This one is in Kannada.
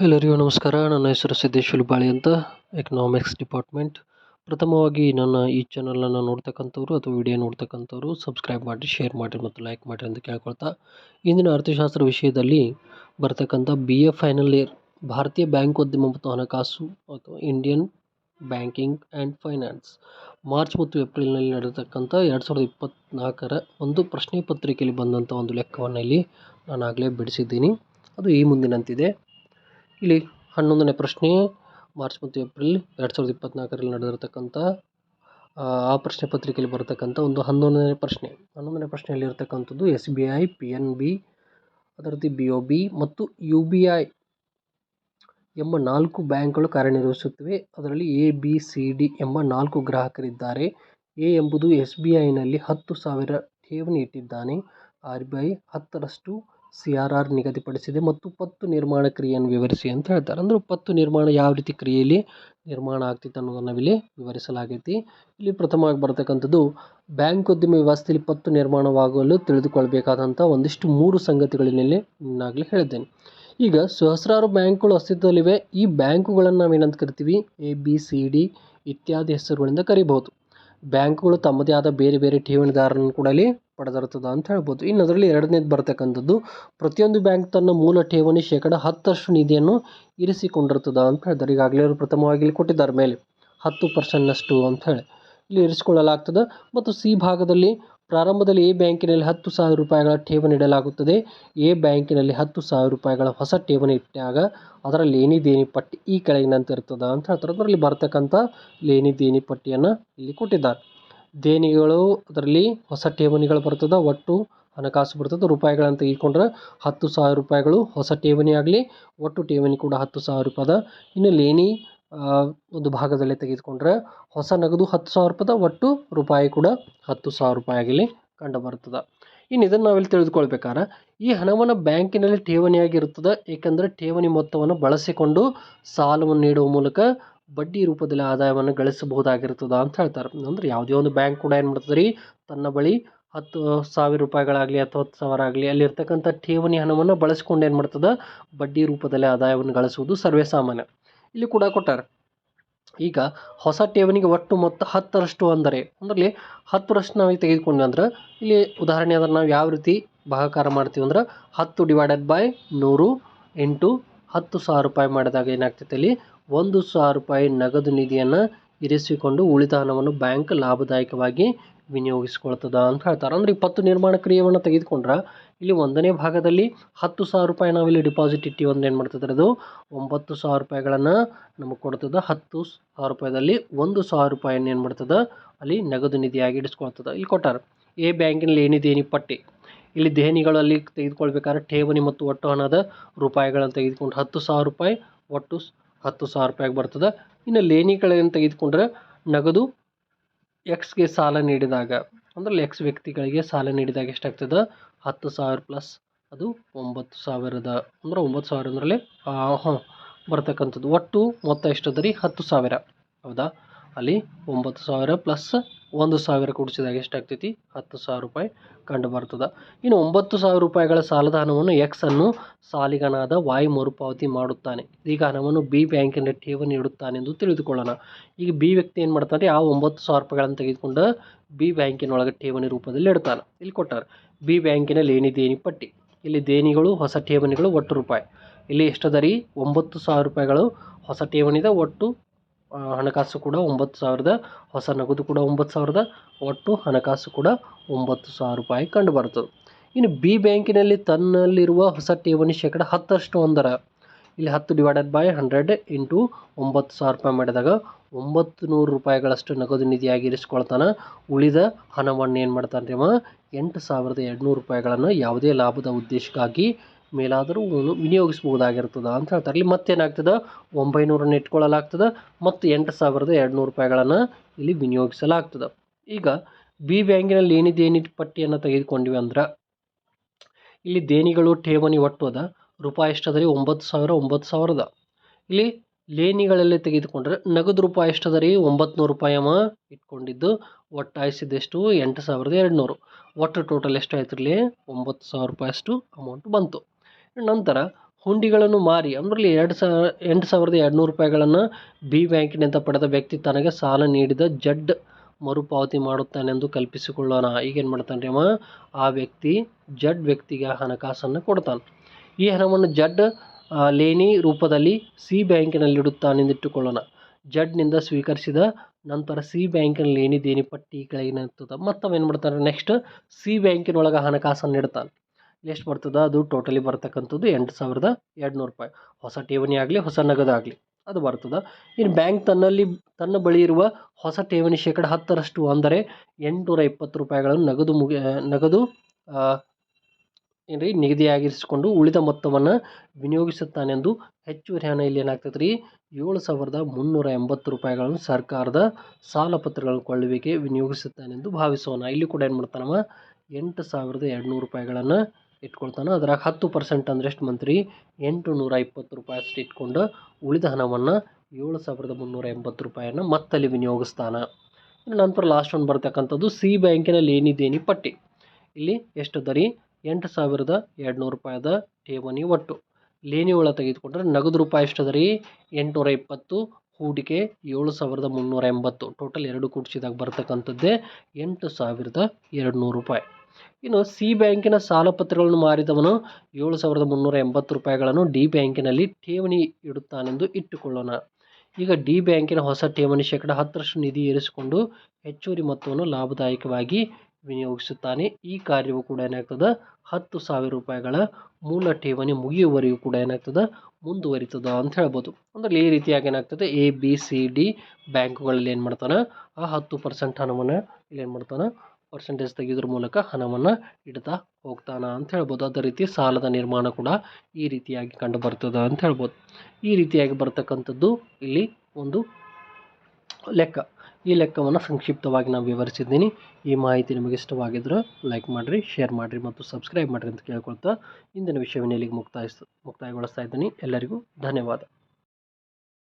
ಎಲ್ಲರಿಗೂ ನಮಸ್ಕಾರ. ನನ್ನ ಹೆಸರು ಸಿದ್ದೇಶ್ ಹುಲ್ಬಾಳಿ ಅಂತ, ಎಕನಾಮಿಕ್ಸ್ ಡಿಪಾರ್ಟ್ಮೆಂಟ್. ಪ್ರಥಮವಾಗಿ ನನ್ನ ಈ ಚಾನಲನ್ನು ನೋಡ್ತಕ್ಕಂಥವ್ರು ಅಥವಾ ವಿಡಿಯೋ ನೋಡ್ತಕ್ಕಂಥವ್ರು ಸಬ್ಸ್ಕ್ರೈಬ್ ಮಾಡಿ, ಶೇರ್ ಮಾಡಿ ಮತ್ತು ಲೈಕ್ ಮಾಡಿ ಅಂತ ಕೇಳ್ಕೊಳ್ತಾ, ಇಂದಿನ ಅರ್ಥಶಾಸ್ತ್ರ ವಿಷಯದಲ್ಲಿ ಬರ್ತಕ್ಕಂಥ BA ಫೈನಲ್ ಇಯರ್ ಭಾರತೀಯ ಬ್ಯಾಂಕೋದ್ಯಮ ಮತ್ತು ಹಣಕಾಸು ಅಥವಾ Indian banking and finance March ಮತ್ತು ಏಪ್ರಿಲ್ನಲ್ಲಿ ನಡೆತಕ್ಕಂಥ 2024ರ ಒಂದು ಪ್ರಶ್ನೆ ಪತ್ರಿಕೆಯಲ್ಲಿ ಬಂದಂಥ ಒಂದು ಲೆಕ್ಕವನ್ನು ಇಲ್ಲಿ ನಾನು ಆಗಲೇ ಬಿಡಿಸಿದ್ದೀನಿ. ಅದು ಈ ಮುಂದಿನಂತಿದೆ. ಇಲ್ಲಿ 11ನೇ ಪ್ರಶ್ನೆ, ಮಾರ್ಚ್ ಮತ್ತು ಏಪ್ರಿಲ್ 2024ರಲ್ಲಿ ನಡೆದಿರತಕ್ಕಂಥ ಆ ಪ್ರಶ್ನೆ ಪತ್ರಿಕೆಯಲ್ಲಿ ಬರತಕ್ಕಂಥ ಒಂದು 11ನೇ ಪ್ರಶ್ನೆ. 11ನೇ ಪ್ರಶ್ನೆಯಲ್ಲಿರ್ತಕ್ಕಂಥದ್ದು SBI, PNB, ಅದೇ ರೀತಿ BOB ಮತ್ತು UBI ಎಂಬ 4 ಬ್ಯಾಂಕ್ಗಳು ಕಾರ್ಯನಿರ್ವಹಿಸುತ್ತವೆ. ಅದರಲ್ಲಿ ABCD ಎಂಬ 4 ಗ್ರಾಹಕರಿದ್ದಾರೆ. A ಎಂಬುದು SBIನಲ್ಲಿ 10,000 ಠೇವಣಿ ಇಟ್ಟಿದ್ದಾನೆ. RBI 10ರಷ್ಟು CRR ನಿಗದಿಪಡಿಸಿದೆ ಮತ್ತು ಪತ್ತು ನಿರ್ಮಾಣ ಕ್ರಿಯೆಯನ್ನು ವಿವರಿಸಿ ಅಂತ ಹೇಳ್ತಾರೆ. ಅಂದರೆ ಪತ್ತು ನಿರ್ಮಾಣ ಯಾವ ರೀತಿ ಕ್ರಿಯೆಯಲ್ಲಿ ನಿರ್ಮಾಣ ಆಗ್ತಿತ್ತು ಅನ್ನೋದನ್ನು ನಾವಿಲ್ಲಿ ವಿವರಿಸಲಾಗೈತಿ. ಇಲ್ಲಿ ಪ್ರಥಮವಾಗಿ ಬರ್ತಕ್ಕಂಥದ್ದು ಬ್ಯಾಂಕೋದ್ಯಮ ವ್ಯವಸ್ಥೆಯಲ್ಲಿ ಪತ್ತು ನಿರ್ಮಾಣವಾಗಲು ತಿಳಿದುಕೊಳ್ಬೇಕಾದಂಥ ಒಂದಿಷ್ಟು 3 ಸಂಗತಿಗಳನ್ನೆಲ್ಲಿ ನಾನಾಗಲೇ ಹೇಳಿದ್ದೇನೆ. ಈಗ ಸಹಸ್ರಾರು ಬ್ಯಾಂಕ್ಗಳು ಅಸ್ತಿತ್ವದಲ್ಲಿವೆ. ಈ ಬ್ಯಾಂಕುಗಳನ್ನು ನಾವೇನಂತ ಕರಿತೀವಿ? ABCD ಇತ್ಯಾದಿ ಹೆಸರುಗಳಿಂದ ಕರಿಬಹುದು. ಬ್ಯಾಂಕುಗಳು ತಮ್ಮದೇ ಆದ ಬೇರೆ ಬೇರೆ ಠೇವಣಿದಾರರನ್ನು ಕೂಡ ಅಲ್ಲಿ ಪಡೆದಿರ್ತದ ಅಂತ ಹೇಳ್ಬೋದು. ಇನ್ನು ಅದರಲ್ಲಿ ಎರಡನೇದು ಬರ್ತಕ್ಕಂಥದ್ದು, ಪ್ರತಿಯೊಂದು ಬ್ಯಾಂಕ್ ತನ್ನ ಮೂಲ ಠೇವಣಿ 10% ನಿಧಿಯನ್ನು ಇರಿಸಿಕೊಂಡಿರ್ತದ ಅಂತ ಹೇಳ್ತಾರೆ. ಈಗಾಗಲೇ ಅವರು ಪ್ರಥಮವಾಗಿ ಇಲ್ಲಿ ಕೊಟ್ಟಿದ್ದಾರೆ ಮೇಲೆ 10%ನಷ್ಟು ಅಂತ ಹೇಳಿ ಇಲ್ಲಿ ಇರಿಸಿಕೊಳ್ಳಲಾಗ್ತದೆ. ಮತ್ತು C ಭಾಗದಲ್ಲಿ ಪ್ರಾರಂಭದಲ್ಲಿ A ಬ್ಯಾಂಕಿನಲ್ಲಿ 10,000 ರೂಪಾಯಿಗಳ ಠೇವಣಿ ಇಡಲಾಗುತ್ತದೆ. A ಬ್ಯಾಂಕಿನಲ್ಲಿ 10,000 ರೂಪಾಯಿಗಳ ಹೊಸ ಠೇವಣಿ ಇಟ್ಟಾಗ ಅದರ ಲೇನಿ ದೇನಿ ಪಟ್ಟಿ ಈ ಕೆಳಗಿನಂತೆ ಇರ್ತದ ಅಂತ ಹೇಳ್ತಾರೆ. ಅದರಲ್ಲಿ ಬರ್ತಕ್ಕಂಥ ಲೇನಿ ದೇನಿ ಪಟ್ಟಿಯನ್ನು ಇಲ್ಲಿ ಕೊಟ್ಟಿದ್ದಾರೆ. ದೇಣಿಗಳು ಅದರಲ್ಲಿ ಹೊಸ ಠೇವಣಿಗಳು ಬರ್ತದೆ, ಒಟ್ಟು ಹಣಕಾಸು ಬರ್ತದೆ. ರೂಪಾಯಿಗಳಂತ ತೆಗೆದುಕೊಂಡ್ರೆ 10,000 ರೂಪಾಯಿಗಳು ಹೊಸ ಠೇವಣಿ ಆಗಲಿ, ಒಟ್ಟು ಠೇವಣಿ ಕೂಡ 10,000 ರೂಪಾಯಿದ. ಇನ್ನು ಲೇನಿ ಒಂದು ಭಾಗದಲ್ಲಿ ತೆಗೆದುಕೊಂಡ್ರೆ ಹೊಸ ನಗದು 10,000 ರೂಪಾಯಿದ, ಒಟ್ಟು ರೂಪಾಯಿ ಕೂಡ 10,000 ರೂಪಾಯಿ ಆಗಲಿ ಕಂಡು ಬರ್ತದೆ. ಇನ್ನು ಇದನ್ನು ನಾವಿಲ್ಲಿ ತಿಳಿದುಕೊಳ್ಬೇಕಾದ್ರೆ ಈ ಹಣವನ್ನು ಬ್ಯಾಂಕಿನಲ್ಲಿ ಠೇವಣಿಯಾಗಿರುತ್ತದೆ. ಏಕೆಂದರೆ ಠೇವಣಿ ಮೊತ್ತವನ್ನು ಬಳಸಿಕೊಂಡು ಸಾಲವನ್ನು ನೀಡುವ ಮೂಲಕ ಬಡ್ಡಿ ರೂಪದಲ್ಲಿ ಆದಾಯವನ್ನು ಗಳಿಸಬಹುದಾಗಿರ್ತದ ಅಂತ ಹೇಳ್ತಾರೆ. ಅಂದರೆ ಯಾವುದೇ ಒಂದು ಬ್ಯಾಂಕ್ ಕೂಡ ಏನು ಮಾಡ್ತದೆ ರೀ, ತನ್ನ ಬಳಿ 10,000 ರೂಪಾಯಿಗಳಾಗಲಿ ಅಥವಾ 10,000 ಆಗಲಿ ಅಲ್ಲಿರ್ತಕ್ಕಂಥ ಠೇವಣಿ ಹಣವನ್ನು ಬಳಸಿಕೊಂಡು ಏನು ಮಾಡ್ತದೆ, ಬಡ್ಡಿ ರೂಪದಲ್ಲಿ ಆದಾಯವನ್ನು ಗಳಿಸುವುದು ಸರ್ವೇ ಸಾಮಾನ್ಯ. ಇಲ್ಲಿ ಕೂಡ ಕೊಟ್ಟಾರೆ. ಈಗ ಹೊಸ ಠೇವಣಿಗೆ ಒಟ್ಟು ಮೊತ್ತ 10ರಷ್ಟು ಅಂದರೆ 10ರಷ್ಟು ನಾವು ತೆಗೆದುಕೊಂಡ್ವಿ ಅಂದ್ರೆ ಇಲ್ಲಿ ಉದಾಹರಣೆ ಅದನ್ನು ನಾವು ಯಾವ ರೀತಿ ಭಾಗಾಕಾರ ಮಾಡ್ತೀವಿ ಅಂದ್ರೆ 10/100 ಇಂಟು 10,000 ರೂಪಾಯಿ ಮಾಡಿದಾಗ ಏನಾಗ್ತೈತೆ, ಇಲ್ಲಿ 1,000 ರೂಪಾಯಿ ನಗದು ನಿಧಿಯನ್ನು ಇರಿಸಿಕೊಂಡು ಉಳಿದ ಹಣವನ್ನು ಬ್ಯಾಂಕ್ ಲಾಭದಾಯಕವಾಗಿ ವಿನಿಯೋಗಿಸಿಕೊಳ್ತದ ಅಂತ ಹೇಳ್ತಾರೆ. ಅಂದರೆ 20 ನಿರ್ಮಾಣ ಕ್ರಿಯೆಯನ್ನು ತೆಗೆದುಕೊಂಡ್ರೆ ಇಲ್ಲಿ 1ನೇ ಭಾಗದಲ್ಲಿ 10,000 ರೂಪಾಯಿ ನಾವಿಲ್ಲಿ ಡಿಪಾಸಿಟ್ ಇಟ್ಟು ಏನು ಮಾಡ್ತದೆ, ಅದು 9,000 ರೂಪಾಯಿಗಳನ್ನು ನಮಗೆ ಕೊಡ್ತದೆ. 10,000 ರೂಪಾಯಿದಲ್ಲಿ 1,000 ರೂಪಾಯಿಯನ್ನು ಏನು ಮಾಡ್ತದೆ, ಅಲ್ಲಿ ನಗದು ನಿಧಿಯಾಗಿ ಇಡಿಸ್ಕೊಳ್ತದೆ. ಇಲ್ಲಿ ಕೊಟ್ಟಾರೆ A ಬ್ಯಾಂಕಿನ ಲೇನಿ ದೇನಿ ಪಟ್ಟಿ. ಇಲ್ಲಿ ದೇಣಿಗಳಲ್ಲಿ ತೆಗೆದುಕೊಳ್ಬೇಕಾದ್ರೆ ಠೇವಣಿ ಮತ್ತು ಒಟ್ಟು ಹಣದ ರೂಪಾಯಿಗಳನ್ನು ತೆಗೆದುಕೊಂಡು 10,000 ರೂಪಾಯಿ ಒಟ್ಟು 10,000 ರೂಪಾಯಿಗೆ ಬರ್ತದೆ. ಇನ್ನು ಲೇನಿಗಳನ್ನು ತೆಗೆದುಕೊಂಡ್ರೆ ನಗದು Xಗೆ ಸಾಲ ನೀಡಿದಾಗ ಅಂದರೆ X ವ್ಯಕ್ತಿಗಳಿಗೆ ಸಾಲ ನೀಡಿದಾಗ ಎಷ್ಟಾಗ್ತದೆ, 10,000 ಪ್ಲಸ್ ಅದು 9,000 ಅಂದರೆ 9,000 ಅದರಲ್ಲಿ ಬರ್ತಕ್ಕಂಥದ್ದು ಒಟ್ಟು ಮೊತ್ತ ಎಷ್ಟದ ರೀ, 10,000 ಹೌದಾ. ಅಲ್ಲಿ 9,000 ಪ್ಲಸ್ 1,000 ಕೂಡಿಸಿದಾಗ ಎಷ್ಟಾಗ್ತೈತಿ, 10,000 ರೂಪಾಯಿ ಕಂಡು ಬರ್ತದೆ. ಇನ್ನು 9,000 ರೂಪಾಯಿಗಳ ಸಾಲದ ಹಣವನ್ನು X ಅನ್ನು ಸಾಲಿಗನಾದ Y ಮರುಪಾವತಿ ಮಾಡುತ್ತಾನೆ. ಈಗ ಹಣವನ್ನು B ಬ್ಯಾಂಕಿನ ಠೇವಣಿ ಇಡುತ್ತಾನೆ ಎಂದು ತಿಳಿದುಕೊಳ್ಳೋಣ. ಈಗ B ವ್ಯಕ್ತಿ ಏನು ಮಾಡ್ತಾನೆ, ಆ 9,000 ರೂಪಾಯಿಗಳನ್ನು ತೆಗೆದುಕೊಂಡು B ಬ್ಯಾಂಕಿನೊಳಗೆ ಠೇವಣಿ ರೂಪದಲ್ಲಿ ಇಡ್ತಾನೆ. ಇಲ್ಲಿ ಕೊಟ್ಟಾರೆ B ಬ್ಯಾಂಕಿನ ಲೇನಿ ದೇನಿ ಪಟ್ಟಿ. ಇಲ್ಲಿ ದೇಣಿಗಳು ಹೊಸ ಠೇವಣಿಗಳು ಒಟ್ಟು ರೂಪಾಯಿ. ಇಲ್ಲಿ ಎಷ್ಟದ ರೀ, 9,000 ರೂಪಾಯಿಗಳು ಹೊಸ ಠೇವಣಿದ, ಒಟ್ಟು ಹಣಕಾಸು ಕೂಡ 9,000, ಹೊಸ ನಗದು ಕೂಡ 9,000, ಒಟ್ಟು ಹಣಕಾಸು ಕೂಡ 9,000 ರೂಪಾಯಿ ಕಂಡು ಬರ್ತದೆ. ಇನ್ನು B ಬ್ಯಾಂಕಿನಲ್ಲಿ ತನ್ನಲ್ಲಿರುವ ಹೊಸ ಠೇವಣಿ 10% ಅಂದರೆ ಇಲ್ಲಿ 10/100 ಇಂಟು 9,000 ರೂಪಾಯಿ ಮಾಡಿದಾಗ 900 ರೂಪಾಯಿಗಳಷ್ಟು ನಗದು ನಿಧಿಯಾಗಿ ಇರಿಸ್ಕೊಳ್ತಾನೆ. ಉಳಿದ ಹಣವನ್ನು ಏನು ಮಾಡ್ತಾನೆ ಅವ, 8,200 ರೂಪಾಯಿಗಳನ್ನು ಯಾವುದೇ ಲಾಭದ ಉದ್ದೇಶಕ್ಕಾಗಿ ಮೇಲಾದರೂ ವಿನಿಯೋಗಿಸಬಹುದಾಗಿರ್ತದೆ ಅಂತ ಹೇಳ್ತಾರೆ. ಇಲ್ಲಿ ಮತ್ತೇನಾಗ್ತದೆ, 900 ಇಟ್ಕೊಳ್ಳಲಾಗ್ತದೆ ಮತ್ತು 8,200 ರೂಪಾಯಿಗಳನ್ನು ಇಲ್ಲಿ ವಿನಿಯೋಗಿಸಲಾಗ್ತದೆ. ಈಗ B ಬ್ಯಾಂಕಿನ ಲೇನಿ ದೇನಿ ಪಟ್ಟಿಯನ್ನು ತೆಗೆದುಕೊಂಡಿವಿ ಅಂದ್ರೆ ಇಲ್ಲಿ ದೇಣಿಗಳು ಠೇವಣಿ ಒಟ್ಟು ಅದ ರೂಪಾಯಿ ಎಷ್ಟದ ರೀ, 9,000 ಇಲ್ಲಿ ಲೇನಿಗಳಲ್ಲಿ ತೆಗೆದುಕೊಂಡ್ರೆ ನಗದು ರೂಪಾಯಿ ಎಷ್ಟದ ರೀ, 900 ರೂಪಾಯಿ ಅವ ಇಟ್ಕೊಂಡಿದ್ದು, ಒಟ್ಟಾಯಿಸಿದೆಷ್ಟು 8,200, ಒಟ್ಟು ಟೋಟಲ್ ಎಷ್ಟು ಆಯ್ತು, ಇಲ್ಲಿ 9,000 ರೂಪಾಯಿ ಅಷ್ಟು ಅಮೌಂಟ್ ಬಂತು. ನಂತರ ಹುಂಡಿಗಳನ್ನು ಮಾರಿ ಅದರಲ್ಲಿ 8,200 ರೂಪಾಯಿಗಳನ್ನು ಬಿ ಬ್ಯಾಂಕಿನಿಂದ ಪಡೆದ ವ್ಯಕ್ತಿ ತನಗೆ ಸಾಲ ನೀಡಿದ ಜಡ್ ಮರುಪಾವತಿ ಮಾಡುತ್ತಾನೆಂದು ಕಲ್ಪಿಸಿಕೊಳ್ಳೋಣ. ಈಗೇನು ಮಾಡ್ತಾನೆ ರೀ ಆ ವ್ಯಕ್ತಿ ಜಡ್ ವ್ಯಕ್ತಿಗೆ ಹಣಕಾಸನ್ನು ಕೊಡ್ತಾನೆ. ಈ ಹಣವನ್ನು ಜಡ್ ಲೇನಿ ರೂಪದಲ್ಲಿ ಸಿ ಬ್ಯಾಂಕಿನಲ್ಲಿಡುತ್ತಾನೆಂದಿಟ್ಟುಕೊಳ್ಳೋಣ. ಜಡ್ನಿಂದ ಸ್ವೀಕರಿಸಿದ ನಂತರ ಸಿ ಬ್ಯಾಂಕಿನ ಲೇನಿ ದೇನಿ ಪಟ್ಟಿ ಕೆಳಗಿನಿರ್ತದೆ. ಮತ್ತವೇನು ಮಾಡ್ತಾರೆ, ನೆಕ್ಸ್ಟ್ ಸಿ ಬ್ಯಾಂಕಿನೊಳಗೆ ಹಣಕಾಸನ್ನು ಇಡ್ತಾನೆ. ಎಷ್ಟು ಬರ್ತದೆ, ಅದು ಟೋಟಲಿ ಬರ್ತಕ್ಕಂಥದ್ದು 8,200 ರೂಪಾಯಿ. ಹೊಸ ಠೇವಣಿ ಆಗಲಿ ಹೊಸ ನಗದಾಗಲಿ ಅದು ಬರ್ತದೆ. ಇನ್ನು ಬ್ಯಾಂಕ್ ತನ್ನ ಬಳಿ ಇರುವ ಹೊಸ ಠೇವಣಿ 10% ಅಂದರೆ 820 ರೂಪಾಯಿಗಳನ್ನು ನಗದು ನಿಗದಿಯಾಗಿರಿಸಿಕೊಂಡು ಉಳಿದ ಮೊತ್ತವನ್ನು ವಿನಿಯೋಗಿಸುತ್ತಾನೆಂದು ಹೆಚ್ಚುವರಿ ಹಣ ಇಲ್ಲಿ ಏನಾಗ್ತದೆ ರೀ 7,380 ರೂಪಾಯಿಗಳನ್ನು ಸರ್ಕಾರದ ಸಾಲ ಪತ್ರಗಳನ್ನು ಕೊಳ್ಳುವಿಕೆ ವಿನಿಯೋಗಿಸುತ್ತಾನೆಂದು ಭಾವಿಸೋಣ. ಇಲ್ಲಿ ಕೂಡ ಏನು ಮಾಡ್ತಾನವ 8,200 ರೂಪಾಯಿಗಳನ್ನು ಇಟ್ಕೊಳ್ತಾನೆ. ಅದ್ರಾಗ 10% ಅಂದರೆ ಎಷ್ಟು ಮಂತ್ರಿ 820 ರೂಪಾಯಿ ಅಷ್ಟು ಇಟ್ಕೊಂಡು ಉಳಿದ ಹಣವನ್ನು 7,380 ರೂಪಾಯಿಯನ್ನು ಮತ್ತಲ್ಲಿ ವಿನಿಯೋಗಿಸ್ತಾನೆ. ನಂತರ ಲಾಸ್ಟ್ ಒಂದು ಬರ್ತಕ್ಕಂಥದ್ದು ಸಿ ಬ್ಯಾಂಕಿನ ಲೇನಿ ದೇನಿ ಪಟ್ಟಿ. ಇಲ್ಲಿ ಎಷ್ಟದ ರೀ 8,200 ರೂಪಾಯಿದ ಠೇವಣಿ ಒಟ್ಟು ಲೇನಿ ಒಳಗೆ ತೆಗೆದುಕೊಂಡ್ರೆ ನಗದು ರೂಪಾಯಿ ಎಷ್ಟದ ರೀ 820, ಹೂಡಿಕೆ 7,380, ಟೋಟಲ್ ಎರಡು ಕೂಡಿಸಿದಾಗ ಬರ್ತಕ್ಕಂಥದ್ದೇ 8,200 ರೂಪಾಯಿ. ಇನ್ನು ಸಿ ಬ್ಯಾಂಕಿನ ಸಾಲ ಪತ್ರಗಳನ್ನು ಮಾರಿದವನು 7,380 ರೂಪಾಯಿಗಳನ್ನು ಡಿ ಬ್ಯಾಂಕಿನಲ್ಲಿ ಠೇವಣಿ ಇಡುತ್ತಾನೆಂದು ಇಟ್ಟುಕೊಳ್ಳೋಣ. ಈಗ ಡಿ ಬ್ಯಾಂಕಿನ ಹೊಸ ಠೇವಣಿ 10% ನಿಧಿ ಏರಿಸಿಕೊಂಡು ಹೆಚ್ಚುವರಿ ಮೊತ್ತವನ್ನು ಲಾಭದಾಯಕವಾಗಿ ವಿನಿಯೋಗಿಸುತ್ತಾನೆ. ಈ ಕಾರ್ಯವು ಕೂಡ ಏನಾಗ್ತದೆ 10,000 ರೂಪಾಯಿಗಳ ಮೂಲ ಠೇವಣಿ ಮುಗಿಯುವವರೆಗೂ ಕೂಡ ಏನಾಗ್ತದೆ ಮುಂದುವರಿತದ ಅಂತ ಹೇಳ್ಬೋದು. ಅಂದರೆ ಈ ರೀತಿಯಾಗಿ ಏನಾಗ್ತದೆ ABCD ಬ್ಯಾಂಕುಗಳಲ್ಲಿ ಏನು ಮಾಡ್ತಾನೆ ಆ 10% ಹಣವನ್ನು ಇಲ್ಲಿ ಏನು ಮಾಡ್ತಾನೆ ಪರ್ಸೆಂಟೇಜ್ ತೆಗೆಯೋದ್ರ ಮೂಲಕ ಹಣವನ್ನು ಇಡ್ತಾ ಹೋಗ್ತಾನ ಅಂತ ಹೇಳ್ಬೋದು. ಅದೇ ರೀತಿ ಸಾಲದ ನಿರ್ಮಾಣ ಕೂಡ ಈ ರೀತಿಯಾಗಿ ಕಂಡು ಬರ್ತದೆ ಅಂತ ಹೇಳ್ಬೋದು. ಈ ರೀತಿಯಾಗಿ ಬರ್ತಕ್ಕಂಥದ್ದು ಇಲ್ಲಿ ಒಂದು ಲೆಕ್ಕ. ಈ ಲೆಕ್ಕವನ್ನು ಸಂಕ್ಷಿಪ್ತವಾಗಿ ನಾನು ವಿವರಿಸಿದ್ದೀನಿ. ಈ ಮಾಹಿತಿ ನಿಮಗೆ ಇಷ್ಟವಾಗಿದ್ದರೆ ಲೈಕ್ ಮಾಡಿರಿ, ಶೇರ್ ಮಾಡಿರಿ ಮತ್ತು ಸಬ್ಸ್ಕ್ರೈಬ್ ಮಾಡಿರಿ ಅಂತ ಕೇಳ್ಕೊಳ್ತಾ ಇಂದಿನ ವಿಷಯವನ್ನು ಇಲ್ಲಿಗೆ ಮುಕ್ತಾಯಗೊಳಿಸ್ತಾ ಇದ್ದೀನಿ. ಎಲ್ಲರಿಗೂ ಧನ್ಯವಾದ.